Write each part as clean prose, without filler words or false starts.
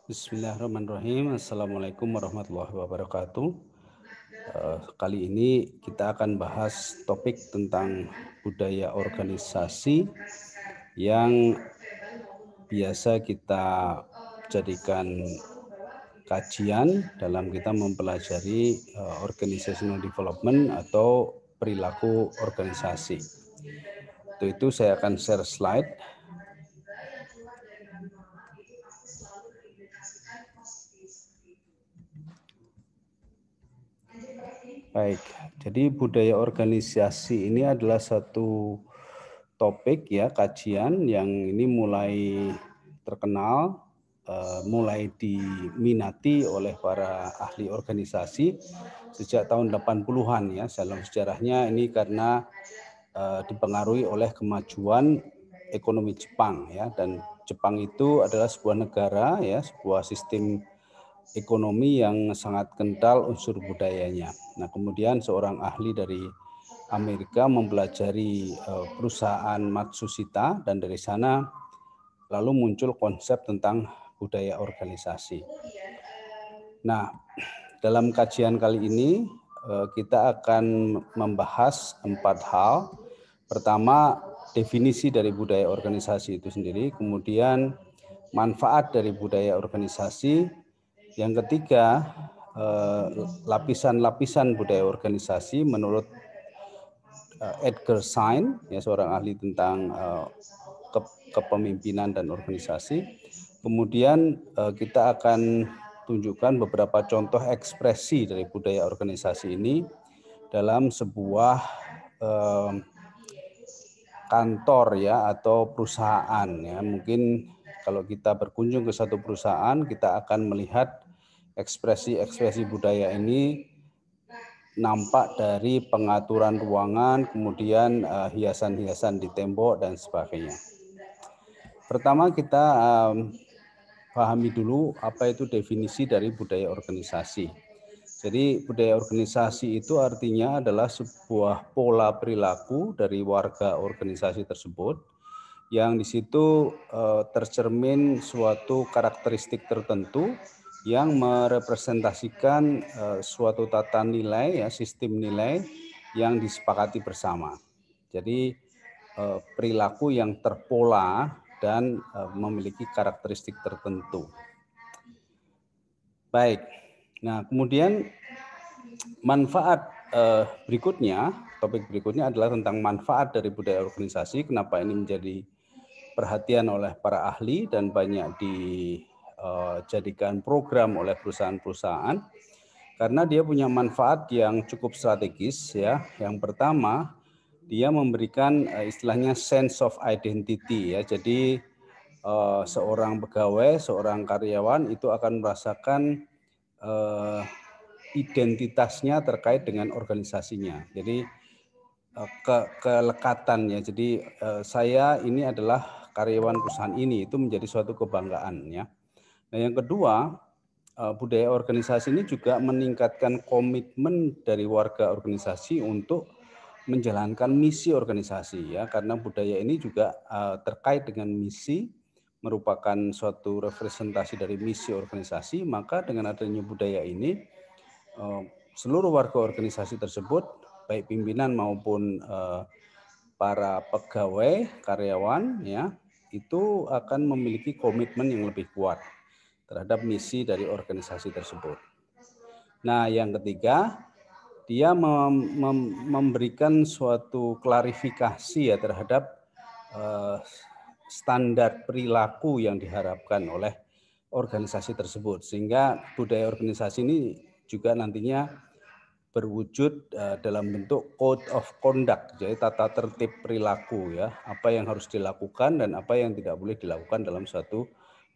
Bismillahirrahmanirrahim. Assalamualaikum warahmatullahi wabarakatuh. Kali ini kita akan bahas topik tentang budaya organisasi yang biasa kita jadikan kajian dalam kita mempelajari organizational development atau perilaku organisasi. Untuk itu saya akan share slide. Baik, jadi budaya organisasi ini adalah satu topik ya kajian yang ini mulai terkenal, mulai diminati oleh para ahli organisasi sejak tahun 80-an ya. Dalam sejarahnya ini karena dipengaruhi oleh kemajuan ekonomi Jepang ya, dan Jepang itu adalah sebuah negara ya, sebuah sistem ekonomi yang sangat kental unsur budayanya. Nah, kemudian seorang ahli dari Amerika mempelajari perusahaan Matsushita dan dari sana lalu muncul konsep tentang budaya organisasi. Nah, dalam kajian kali ini kita akan membahas 4 hal. Pertama, definisi dari budaya organisasi itu sendiri, kemudian manfaat dari budaya organisasi, yang ketiga, lapisan-lapisan budaya organisasi menurut Edgar Schein, ya, seorang ahli tentang kepemimpinan dan organisasi. Kemudian kita akan tunjukkan beberapa contoh ekspresi dari budaya organisasi ini dalam sebuah kantor ya atau perusahaan ya. Mungkin kalau kita berkunjung ke satu perusahaan, kita akan melihat ekspresi-ekspresi budaya ini nampak dari pengaturan ruangan, kemudian hiasan-hiasan di tembok dan sebagainya. Pertama kita pahami dulu apa itu definisi dari budaya organisasi. Jadi budaya organisasi itu artinya adalah sebuah pola perilaku dari warga organisasi tersebut yang di situ tercermin suatu karakteristik tertentu yang merepresentasikan suatu tata nilai ya, sistem nilai yang disepakati bersama. Jadi perilaku yang terpola dan memiliki karakteristik tertentu. Baik. Nah, kemudian manfaat berikutnya, topik berikutnya adalah tentang manfaat dari budaya organisasi. Kenapa ini menjadi perhatian oleh para ahli dan banyak dijadikan program oleh perusahaan-perusahaan, karena dia punya manfaat yang cukup strategis ya. Yang pertama, dia memberikan istilahnya sense of identity ya. Jadi seorang pegawai, seorang karyawan itu akan merasakan identitasnya terkait dengan organisasinya. Jadi kelekatannya. Jadi saya ini adalah karyawan perusahaan ini, itu menjadi suatu kebanggaan ya. Nah, yang kedua, budaya organisasi ini juga meningkatkan komitmen dari warga organisasi untuk menjalankan misi organisasi ya, karena budaya ini juga terkait dengan misi, merupakan suatu representasi dari misi organisasi. Maka dengan adanya budaya ini seluruh warga organisasi tersebut, baik pimpinan maupun para pegawai, karyawan ya, itu akan memiliki komitmen yang lebih kuat terhadap misi dari organisasi tersebut. Nah, yang ketiga, dia memberikan suatu klarifikasi ya terhadap standar perilaku yang diharapkan oleh organisasi tersebut, sehingga budaya organisasi ini juga nantinya berwujud dalam bentuk code of conduct, jadi tata tertib perilaku ya, apa yang harus dilakukan dan apa yang tidak boleh dilakukan dalam suatu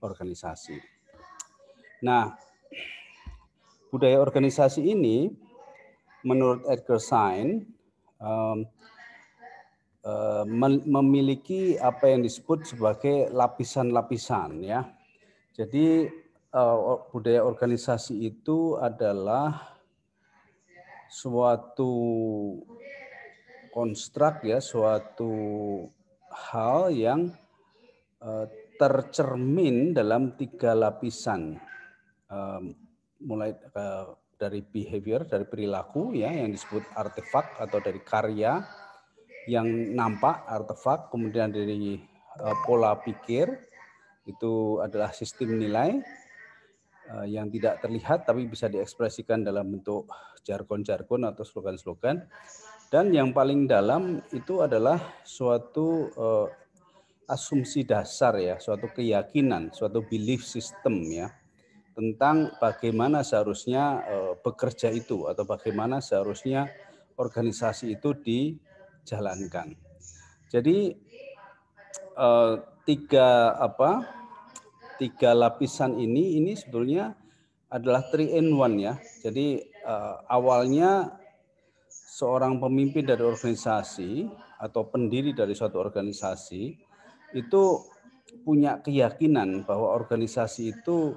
organisasi. Nah, budaya organisasi ini menurut Edgar Schein memiliki apa yang disebut sebagai lapisan-lapisan ya. Jadi budaya organisasi itu adalah suatu konstruk ya, suatu hal yang tercermin dalam 3 lapisan, mulai dari behavior, dari perilaku ya yang disebut artefak atau dari karya yang nampak artefak, kemudian dari pola pikir itu adalah sistem nilai yang tidak terlihat tapi bisa diekspresikan dalam bentuk jargon-jargon atau slogan-slogan, dan yang paling dalam itu adalah suatu asumsi dasar ya, suatu keyakinan, suatu belief system ya, tentang bagaimana seharusnya bekerja itu atau bagaimana seharusnya organisasi itu dijalankan. Jadi tiga lapisan ini sebetulnya adalah 3 in 1 ya. Jadi awalnya seorang pemimpin dari organisasi atau pendiri dari suatu organisasi itu punya keyakinan bahwa organisasi itu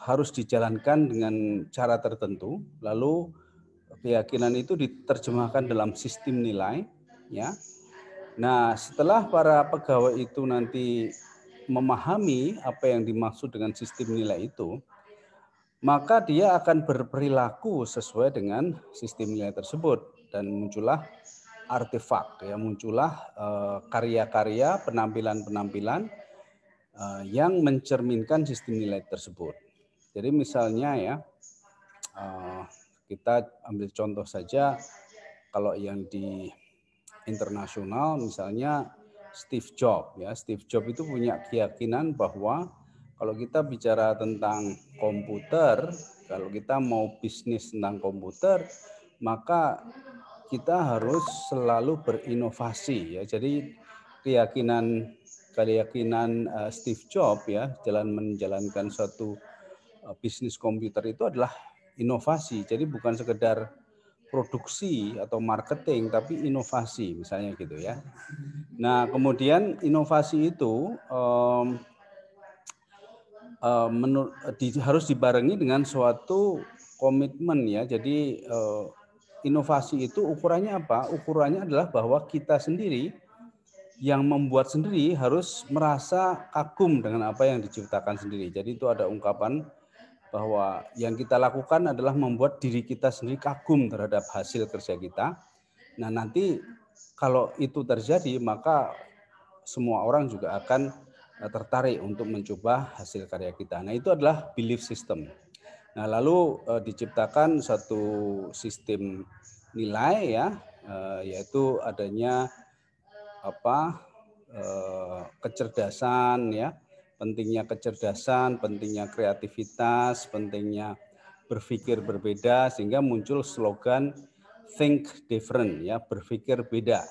harus dijalankan dengan cara tertentu, lalu keyakinan itu diterjemahkan dalam sistem nilai ya. Nah, setelah para pegawai itu nanti memahami apa yang dimaksud dengan sistem nilai itu, maka dia akan berperilaku sesuai dengan sistem nilai tersebut dan muncullah artefak ya, muncullah karya-karya, penampilan-penampilan yang mencerminkan sistem nilai tersebut. Jadi misalnya ya, kita ambil contoh saja kalau yang di internasional misalnya Steve Jobs ya. Steve Jobs itu punya keyakinan bahwa kalau kita bicara tentang komputer, kalau kita mau bisnis tentang komputer, maka kita harus selalu berinovasi ya. Jadi keyakinan Steve Jobs ya dalam menjalankan suatu bisnis komputer itu adalah inovasi. Jadi bukan sekedar produksi atau marketing, tapi inovasi misalnya gitu ya. Nah kemudian inovasi itu harus dibarengi dengan suatu komitmen ya. Jadi inovasi itu ukurannya apa? Ukurannya adalah bahwa kita sendiri yang membuat sendiri harus merasa kagum dengan apa yang diciptakan sendiri. Jadi itu ada ungkapan bahwa yang kita lakukan adalah membuat diri kita sendiri kagum terhadap hasil kerja kita. Nah nanti kalau itu terjadi maka semua orang juga akan tertarik untuk mencoba hasil karya kita. Nah itu adalah belief system. Nah lalu diciptakan satu sistem nilai ya, yaitu adanya kecerdasan ya, pentingnya kecerdasan, pentingnya kreativitas, pentingnya berpikir berbeda, sehingga muncul slogan think different ya, berpikir beda,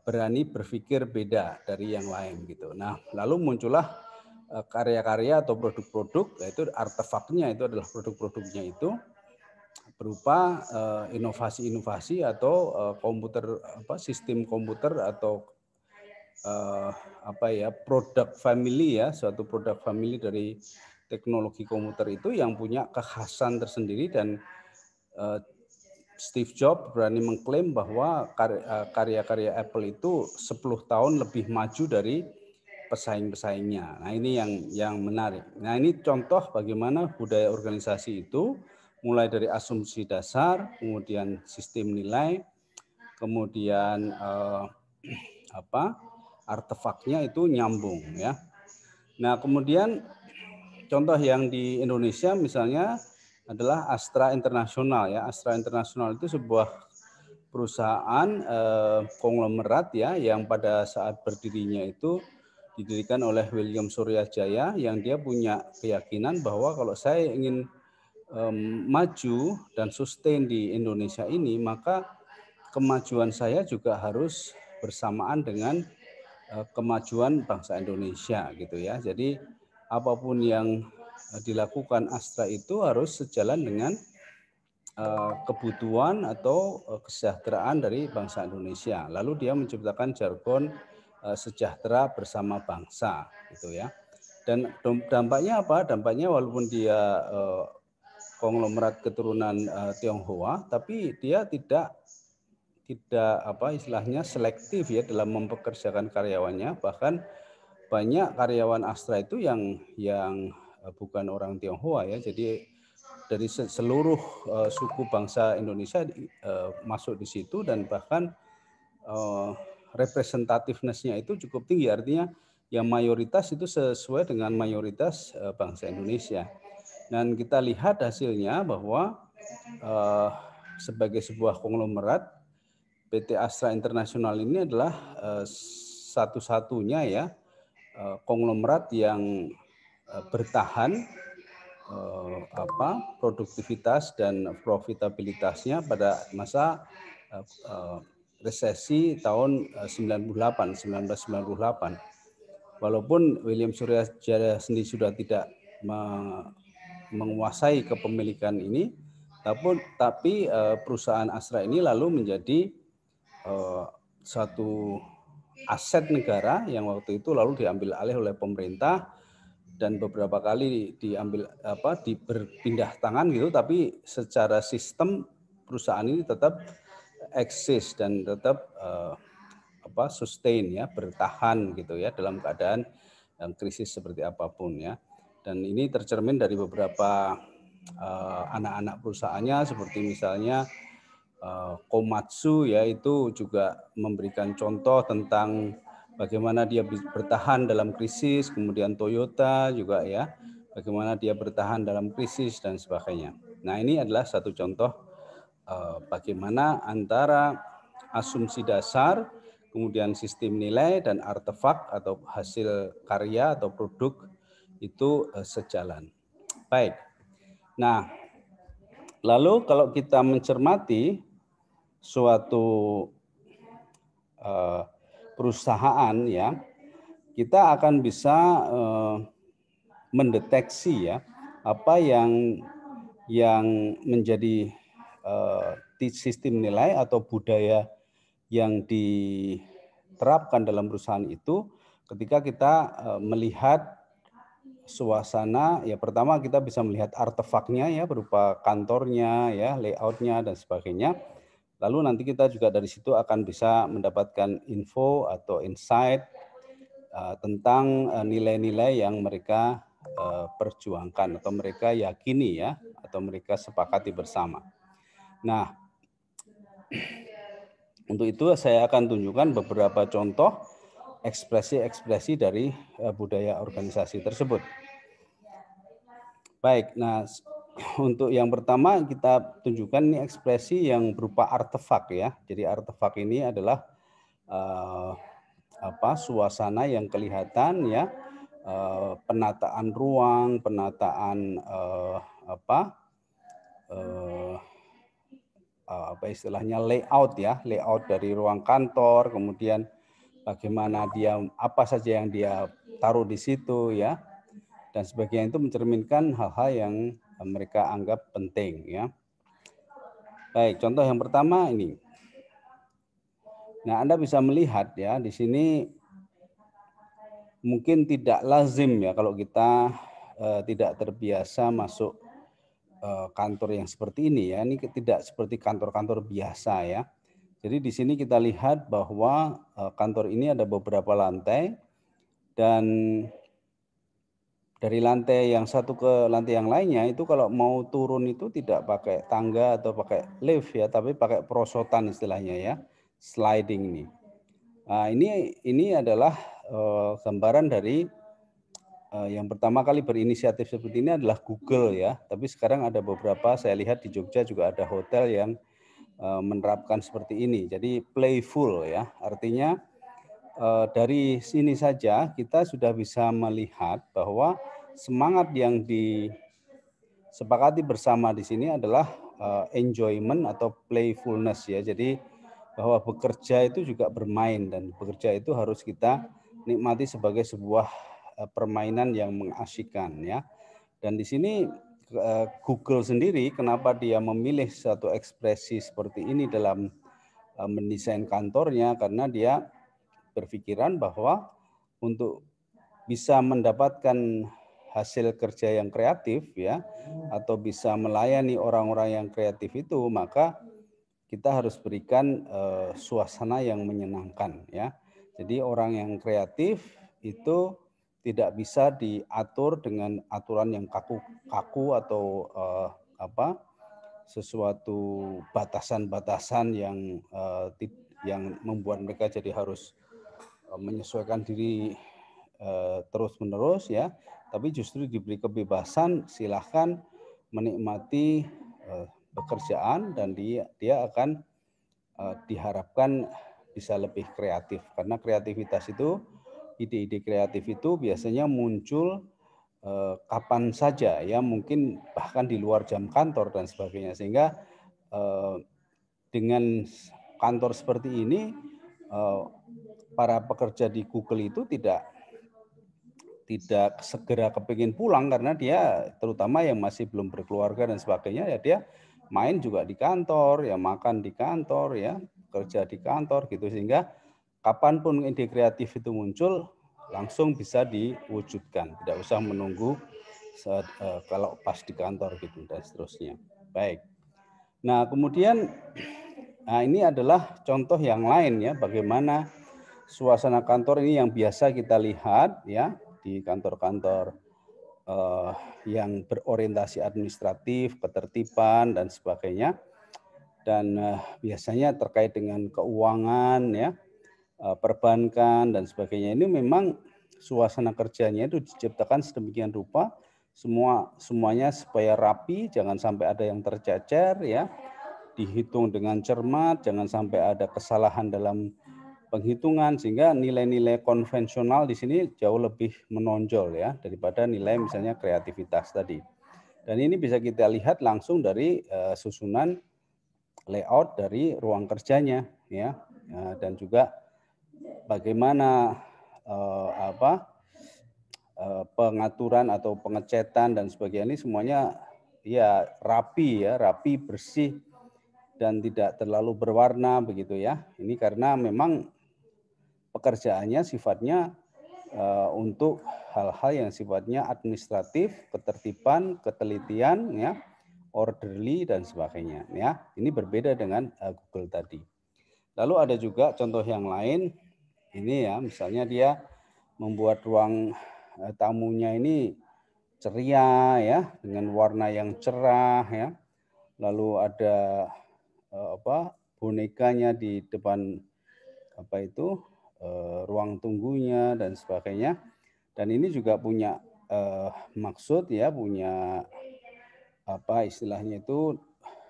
berani berpikir beda dari yang lain gitu. Nah lalu muncullah karya-karya atau produk-produk, yaitu artefaknya itu adalah produk-produknya itu berupa inovasi-inovasi atau sistem komputer atau produk family ya, suatu produk family dari teknologi komputer itu yang punya kekhasan tersendiri, dan Steve Jobs berani mengklaim bahwa karya-karya Apple itu 10 tahun lebih maju dari pesaing-pesaingnya. Nah ini yang menarik. Nah ini contoh bagaimana budaya organisasi itu mulai dari asumsi dasar, kemudian sistem nilai, kemudian artefaknya itu nyambung ya. Nah kemudian contoh yang di Indonesia misalnya adalah Astra International ya. Astra International itu sebuah perusahaan konglomerat ya, yang pada saat berdirinya itu didirikan oleh William Suryajaya, yang dia punya keyakinan bahwa kalau saya ingin maju dan sustain di Indonesia ini, maka kemajuan saya juga harus bersamaan dengan kemajuan bangsa Indonesia gitu ya. Jadi apapun yang dilakukan Astra itu harus sejalan dengan kebutuhan atau kesejahteraan dari bangsa Indonesia. Lalu dia menciptakan jargon sejahtera bersama bangsa gitu ya. Dan dampaknya apa? Dampaknya walaupun dia konglomerat keturunan Tionghoa, tapi dia tidak istilahnya selektif ya dalam mempekerjakan karyawannya, bahkan banyak karyawan Astra itu yang bukan orang Tionghoa ya. Jadi dari seluruh suku bangsa Indonesia masuk di situ, dan bahkan representativeness-nya itu cukup tinggi. Artinya yang mayoritas itu sesuai dengan mayoritas bangsa Indonesia. Dan kita lihat hasilnya bahwa sebagai sebuah konglomerat, PT Astra International ini adalah satu-satunya ya konglomerat yang bertahan produktivitas dan profitabilitasnya pada masa resesi tahun 1998. Walaupun William Suryajaya sendiri sudah tidak menguasai kepemilikan ini, tapi perusahaan Astra ini lalu menjadi satu aset negara yang waktu itu lalu diambil alih oleh pemerintah, dan beberapa kali berpindah tangan gitu, tapi secara sistem perusahaan ini tetap eksis dan tetap sustain ya, bertahan gitu ya dalam keadaan krisis seperti apapun ya. Dan ini tercermin dari beberapa anak-anak perusahaannya, seperti misalnya Komatsu ya, itu juga memberikan contoh tentang bagaimana dia bertahan dalam krisis, kemudian Toyota juga ya, bagaimana dia bertahan dalam krisis dan sebagainya. Nah, ini adalah satu contoh bagaimana antara asumsi dasar, kemudian sistem nilai dan artefak atau hasil karya atau produk itu sejalan. Baik. Nah, lalu kalau kita mencermati suatu perusahaan ya, kita akan bisa mendeteksi ya apa yang menjadi sistem nilai atau budaya yang diterapkan dalam perusahaan itu ketika kita melihat suasana. Ya, pertama kita bisa melihat artefaknya ya, berupa kantornya ya, layoutnya dan sebagainya. Lalu nanti kita juga dari situ akan bisa mendapatkan info atau insight tentang nilai-nilai yang mereka perjuangkan atau mereka yakini ya, atau mereka sepakati bersama. Nah, untuk itu saya akan tunjukkan beberapa contoh ekspresi-ekspresi dari budaya organisasi tersebut. Baik, nah untuk yang pertama kita tunjukkan ini ekspresi yang berupa artefak ya. Jadi artefak ini adalah suasana yang kelihatan ya, penataan ruang, penataan istilahnya layout ya, layout dari ruang kantor, kemudian bagaimana dia, apa saja yang dia taruh di situ ya, dan sebagainya, itu mencerminkan hal-hal yang mereka anggap penting ya. Baik, contoh yang pertama ini. Nah, Anda bisa melihat ya di sini mungkin tidak lazim ya kalau kita tidak terbiasa masuk kantor yang seperti ini ya. Ini tidak seperti kantor-kantor biasa ya. Jadi di sini kita lihat bahwa kantor ini ada beberapa lantai, dan dari lantai yang satu ke lantai yang lainnya itu kalau mau turun itu tidak pakai tangga atau pakai lift ya, tapi pakai perosotan istilahnya ya, sliding ini. Nah, ini adalah gambaran dari yang pertama kali berinisiatif seperti ini adalah Google ya, tapi sekarang ada beberapa, saya lihat di Jogja juga ada hotel yang menerapkan seperti ini. Jadi playful ya, artinya dari sini saja kita sudah bisa melihat bahwa semangat yang disepakati bersama di sini adalah enjoyment atau playfulness ya. Jadi bahwa bekerja itu juga bermain, dan bekerja itu harus kita nikmati sebagai sebuah permainan yang mengasyikkan ya. Dan di sini Google sendiri kenapa dia memilih satu ekspresi seperti ini dalam mendesain kantornya, karena dia berpikiran bahwa untuk bisa mendapatkan hasil kerja yang kreatif ya, atau bisa melayani orang-orang yang kreatif itu, maka kita harus berikan suasana yang menyenangkan ya. Jadi orang yang kreatif itu tidak bisa diatur dengan aturan yang kaku atau sesuatu batasan-batasan yang membuat mereka jadi harus menyesuaikan diri terus-menerus ya, tapi justru diberi kebebasan, silahkan menikmati pekerjaan dan dia akan diharapkan bisa lebih kreatif, karena kreativitas itu, ide-ide kreatif itu biasanya muncul kapan saja ya, mungkin bahkan di luar jam kantor dan sebagainya, sehingga dengan kantor seperti ini para pekerja di Google itu tidak segera kepingin pulang, karena dia terutama yang masih belum berkeluarga dan sebagainya ya, dia main juga di kantor ya, makan di kantor ya, kerja di kantor gitu, sehingga kapanpun ide kreatif itu muncul langsung bisa diwujudkan, tidak usah menunggu kalau pas di kantor gitu dan seterusnya. Baik. Nah, kemudian ini adalah contoh yang lain ya, bagaimana suasana kantor ini yang biasa kita lihat ya di kantor-kantor yang berorientasi administratif, ketertiban dan sebagainya, dan biasanya terkait dengan keuangan ya, perbankan dan sebagainya. Ini memang suasana kerjanya itu diciptakan sedemikian rupa, semuanya supaya rapi, jangan sampai ada yang tercecer ya, dihitung dengan cermat, jangan sampai ada kesalahan dalam penghitungan, sehingga nilai-nilai konvensional di sini jauh lebih menonjol ya daripada nilai misalnya kreativitas tadi. Dan ini bisa kita lihat langsung dari susunan layout dari ruang kerjanya ya, dan juga bagaimana pengaturan atau pengecetan dan sebagainya, ini semuanya ya rapi ya, rapi, bersih dan tidak terlalu berwarna begitu ya. Ini karena memang pekerjaannya sifatnya untuk hal-hal yang sifatnya administratif, ketertiban, ketelitian, ya, orderly dan sebagainya. Ya, ini berbeda dengan Google tadi. Lalu ada juga contoh yang lain. Ini ya, misalnya dia membuat ruang tamunya ini ceria ya, dengan warna yang cerah ya. Lalu ada bonekanya di depan ruang tunggunya dan sebagainya. Dan ini juga punya maksud ya, punya istilahnya itu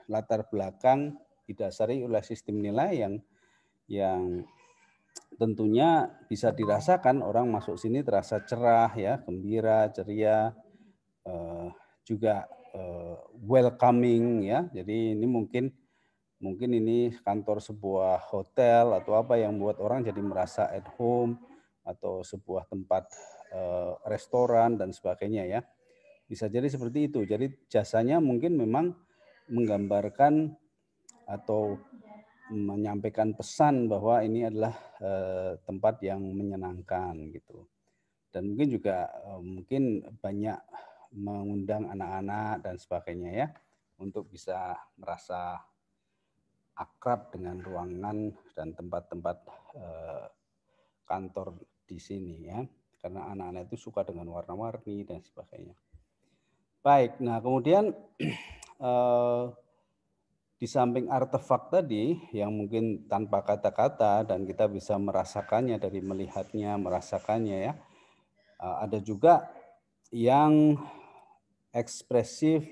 latar belakang didasari oleh sistem nilai yang tentunya bisa dirasakan orang masuk sini terasa cerah ya, gembira, ceria, juga welcoming ya. Jadi ini mungkin ini kantor sebuah hotel atau apa yang membuat orang jadi merasa at home, atau sebuah tempat restoran dan sebagainya ya. Bisa jadi seperti itu. Jadi jasanya mungkin memang menggambarkan atau menyampaikan pesan bahwa ini adalah tempat yang menyenangkan gitu. Dan mungkin juga mungkin banyak mengundang anak-anak dan sebagainya ya, untuk bisa merasa akrab dengan ruangan dan tempat-tempat kantor di sini ya, karena anak-anak itu suka dengan warna-warni dan sebagainya. Baik, nah kemudian di samping artefak tadi yang mungkin tanpa kata-kata dan kita bisa merasakannya dari melihatnya, merasakannya ya, ada juga yang ekspresif,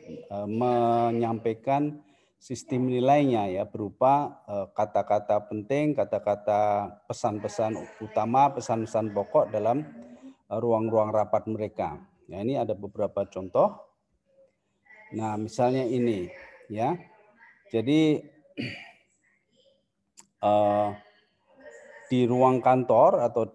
menyampaikan sistem nilainya ya, berupa kata-kata penting, kata-kata pesan-pesan utama, pesan-pesan pokok dalam ruang-ruang rapat mereka. Nah, ini ada beberapa contoh. Nah, misalnya ini ya. Jadi di ruang kantor atau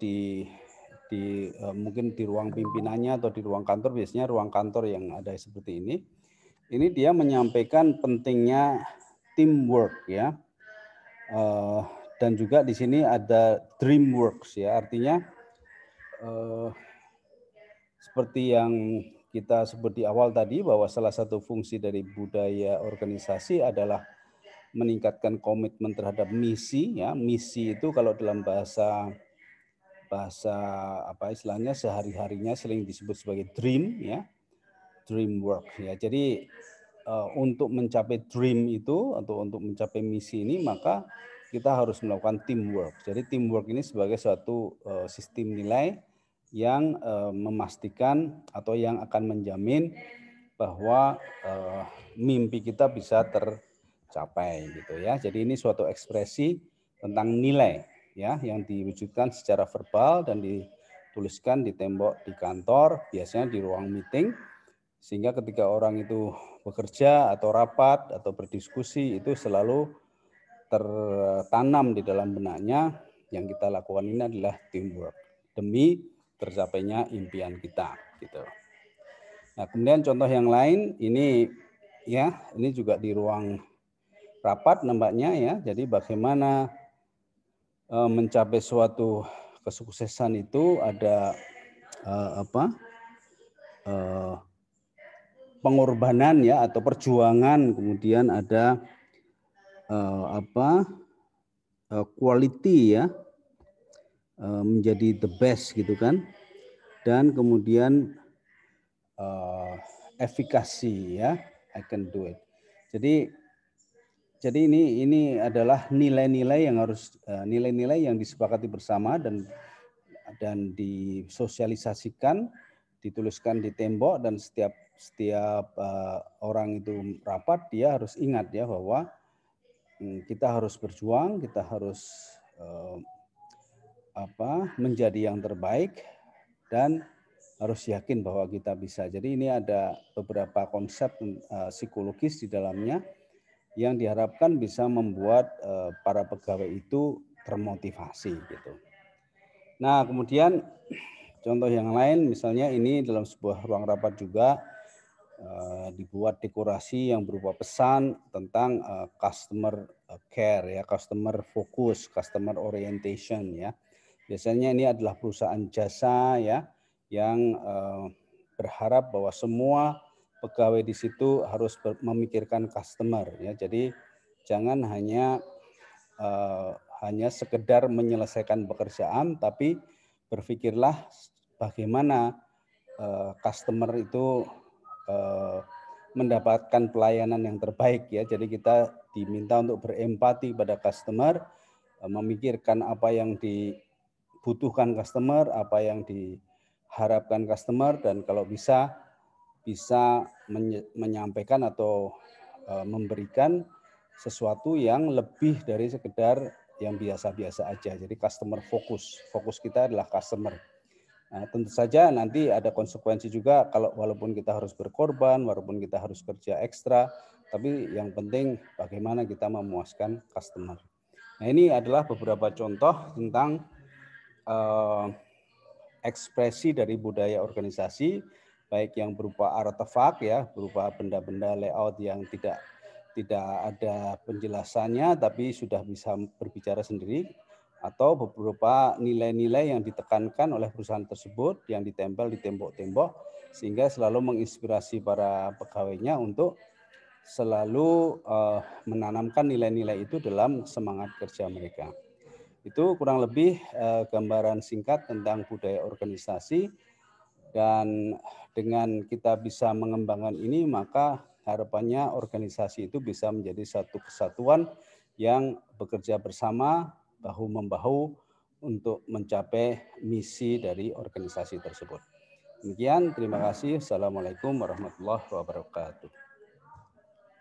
mungkin di ruang pimpinannya atau di ruang kantor, biasanya ruang kantor yang ada seperti ini dia menyampaikan pentingnya teamwork ya, dan juga di sini ada dreamworks ya, artinya seperti yang kita sebut di awal tadi, bahwa salah satu fungsi dari budaya organisasi adalah meningkatkan komitmen terhadap misi ya. Misi itu kalau dalam bahasa bahasa apa istilahnya sehari-harinya sering disebut sebagai dream ya, dream work ya. Jadi untuk mencapai dream itu atau untuk mencapai misi ini maka kita harus melakukan teamwork. Jadi teamwork ini sebagai suatu sistem nilai yang memastikan atau yang akan menjamin bahwa mimpi kita bisa tercapai gitu ya. Jadi ini suatu ekspresi tentang nilai ya yang diwujudkan secara verbal dan dituliskan di tembok di kantor, biasanya di ruang meeting, sehingga ketika orang itu bekerja atau rapat atau berdiskusi itu selalu tertanam di dalam benaknya yang kita lakukan ini adalah teamwork demi tercapainya impian kita gitu. Nah, kemudian contoh yang lain ini ya, ini juga di ruang rapat nampaknya ya. Jadi bagaimana mencapai suatu kesuksesan itu ada pengorbanan ya atau perjuangan, kemudian ada quality ya, menjadi the best gitu kan, dan kemudian efikasi ya, I can do it. Jadi ini adalah nilai-nilai yang harus nilai-nilai yang disepakati bersama dan disosialisasikan, dituliskan di tembok, dan setiap orang itu rapat dia harus ingat ya bahwa kita harus berjuang, kita harus menjadi yang terbaik dan harus yakin bahwa kita bisa. Jadi ini ada beberapa konsep psikologis di dalamnya yang diharapkan bisa membuat para pegawai itu termotivasi gitu. Nah, kemudian contoh yang lain misalnya ini dalam sebuah ruang rapat juga dibuat dekorasi yang berupa pesan tentang customer care ya, customer focus, customer orientation ya. Biasanya ini adalah perusahaan jasa ya yang berharap bahwa semua pegawai di situ harus memikirkan customer ya. Jadi jangan hanya sekedar menyelesaikan pekerjaan, tapi berpikirlah bagaimana customer itu mendapatkan pelayanan yang terbaik ya. Jadi kita diminta untuk berempati pada customer, memikirkan apa yang dibutuhkan customer, apa yang diharapkan customer, dan kalau bisa menyampaikan atau memberikan sesuatu yang lebih dari sekedar yang biasa-biasa aja. Jadi customer fokus kita adalah customer. Nah, tentu saja nanti ada konsekuensi juga kalau walaupun kita harus berkorban, walaupun kita harus kerja ekstra, tapi yang penting bagaimana kita memuaskan customer. Nah, ini adalah beberapa contoh tentang ekspresi dari budaya organisasi, baik yang berupa artefak ya, berupa benda-benda layout yang tidak ada penjelasannya tapi sudah bisa berbicara sendiri, atau beberapa nilai-nilai yang ditekankan oleh perusahaan tersebut yang ditempel di tembok-tembok sehingga selalu menginspirasi para pegawainya untuk selalu menanamkan nilai-nilai itu dalam semangat kerja mereka. Itu kurang lebih gambaran singkat tentang budaya organisasi, dan dengan kita bisa mengembangkan ini maka harapannya organisasi itu bisa menjadi satu kesatuan yang bekerja bersama bahu-membahu untuk mencapai misi dari organisasi tersebut. Demikian, terima kasih. Assalamualaikum warahmatullahi wabarakatuh.